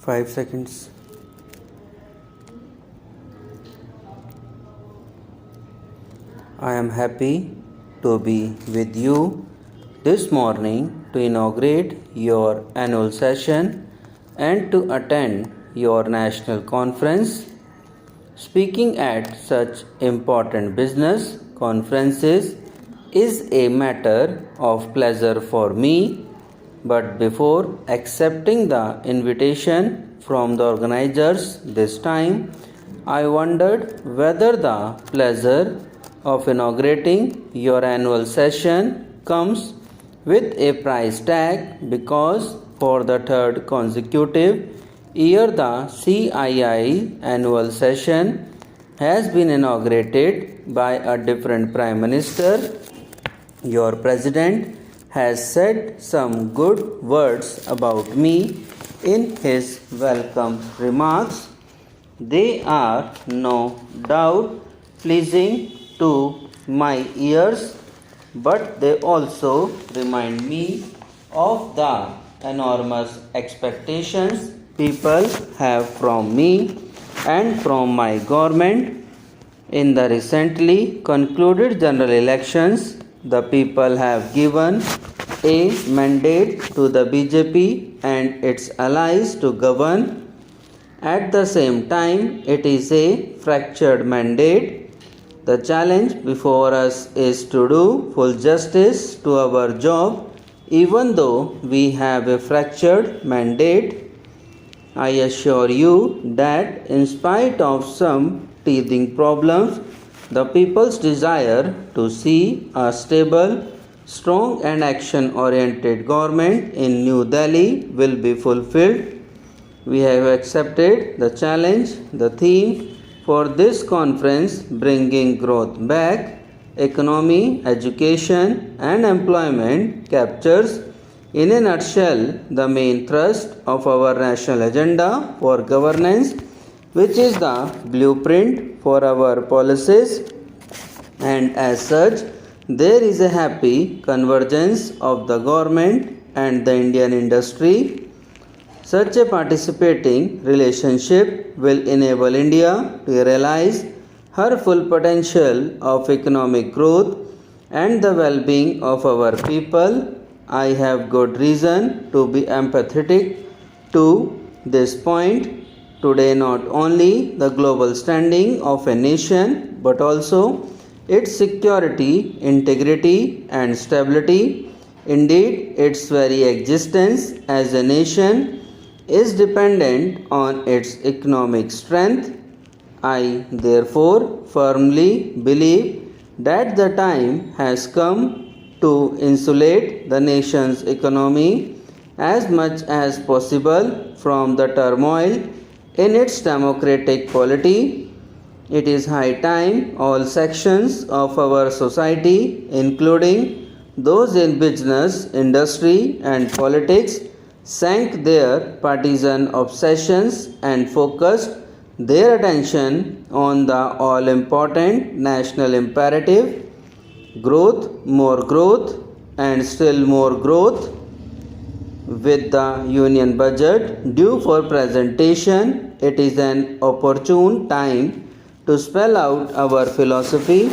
5 seconds. I am happy to be with you this morning to inaugurate your annual session and to attend your national conference. Speaking at such important business conferences is a matter of pleasure for me, but before accepting the invitation from the organizers this time, I wondered whether the pleasure of inaugurating your annual session comes with a price tag because for the third consecutive year the CII annual session has been inaugurated by a different Prime Minister. Your President has said some good words about me in his welcome remarks. They are no doubt pleasing to my ears, but they also remind me of the enormous expectations people have from me and from my government. In the recently concluded general elections, the people have given a mandate to the BJP and its allies to govern. At the same time, it is a fractured mandate. The challenge before us is to do full justice to our job, even though we have a fractured mandate. I assure you that, in spite of some teething problems, the people's desire to see a stable, strong, and action oriented government in New Delhi will be fulfilled. We have accepted the challenge. The theme for this conference, Bringing Growth Back, Economy, Education, and Employment, captures in a nutshell the main thrust of our national agenda for governance, which is the blueprint for our policies, and as such, there is a happy convergence of the government and the Indian industry. Such a participating relationship will enable India to realize her full potential of economic growth and the well being of our people. I have good reason to be empathetic to this point. Today, not only the global standing of a nation but also its security, integrity, and stability, indeed, its very existence as a nation, is dependent on its economic strength. I therefore firmly believe that the time has come to insulate the nation's economy as much as possible from the turmoil in its democratic polity. It is high time all sections of our society, including those in business, industry, and politics, sank their partisan obsessions and focused their attention on the all important national imperative growth, and still more growth. With the union budget due for presentation, it is an opportune time to spell out our philosophy.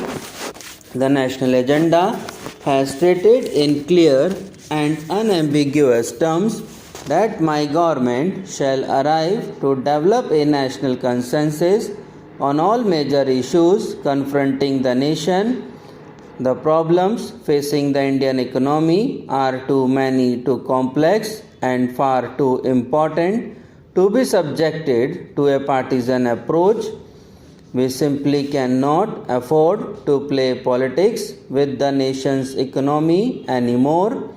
The national agenda has stated in clear and unambiguous terms that my government shall arrive to develop a national consensus on all major issues confronting the nation. The problems facing the Indian economy are too many, too complex, and far too important to be subjected to a partisan approach. We simply cannot afford to play politics with the nation's economy anymore.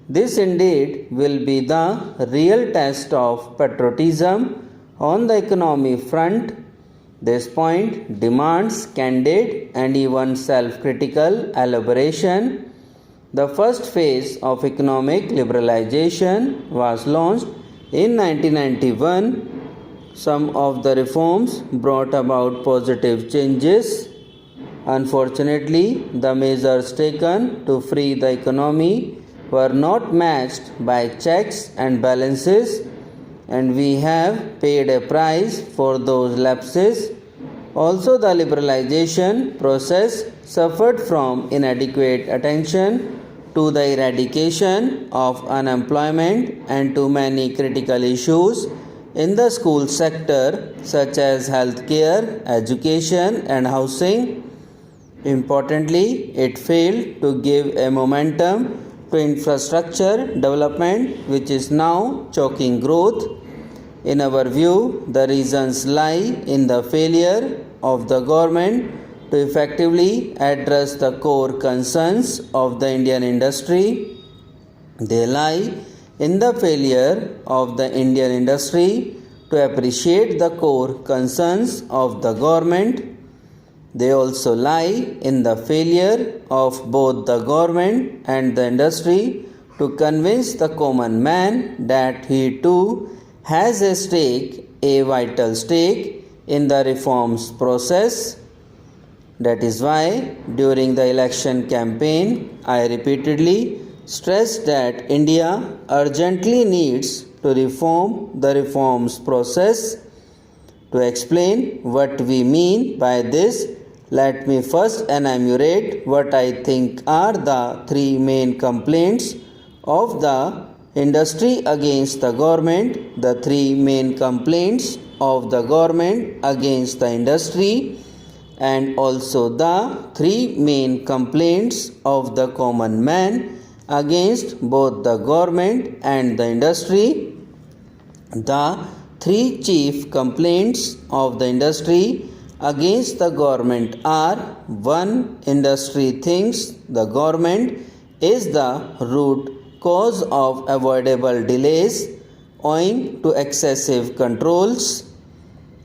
This indeed will be the real test of patriotism on the economy front. This point demands candid and even self-critical elaboration. The first phase of economic liberalization was launched in 1991. Some of the reforms brought about positive changes. Unfortunately, the measures taken to free the economy were not matched by checks and balances and we have paid a price for those lapses. Also, the liberalization process suffered from inadequate attention to the eradication of unemployment and to many critical issues in the school sector such as healthcare, education, and housing. Importantly, it failed to give a momentum to infrastructure development, which is now choking growth. In our view, the reasons lie in the failure of the government to effectively address the core concerns of the Indian industry. They lie in the failure of the Indian industry to appreciate the core concerns of the government. They also lie in the failure of both the government and the industry to convince the common man that he too has a stake, a vital stake in the reforms process. That is why during the election campaign, I repeatedly stressed that India urgently needs to reform the reforms process. To explain what we mean by this, let me first enumerate what I think are the three main complaints of the industry against the government, the three main complaints of the government against the industry, and also the three main complaints of the common man against both the government and the industry. The three chief complaints of the industry against the government are: 1. Industry thinks the government is the root cause of avoidable delays owing to excessive controls.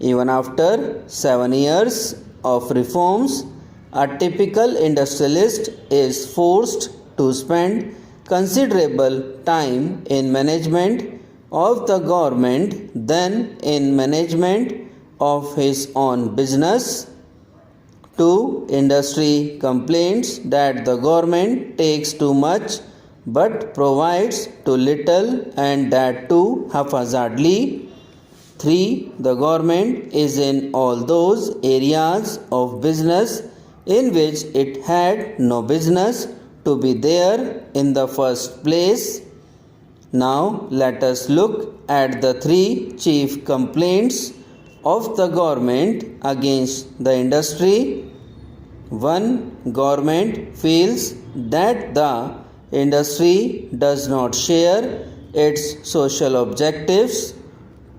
Even after 7 years of reforms, a typical industrialist is forced to spend considerable time in management of the government than in management of his own business. 2. Industry complains that the government takes too much but provides too little, and that too haphazardly. 3. The government is in all those areas of business in which it had no business to be there in the first place. Now let us look at the three chief complaints of the government against the industry. 1. Government feels that the industry does not share its social objectives.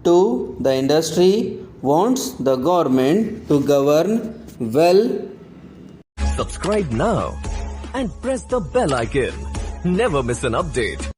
2. The industry wants the government to govern well. Subscribe now and press the bell icon. Never miss an update.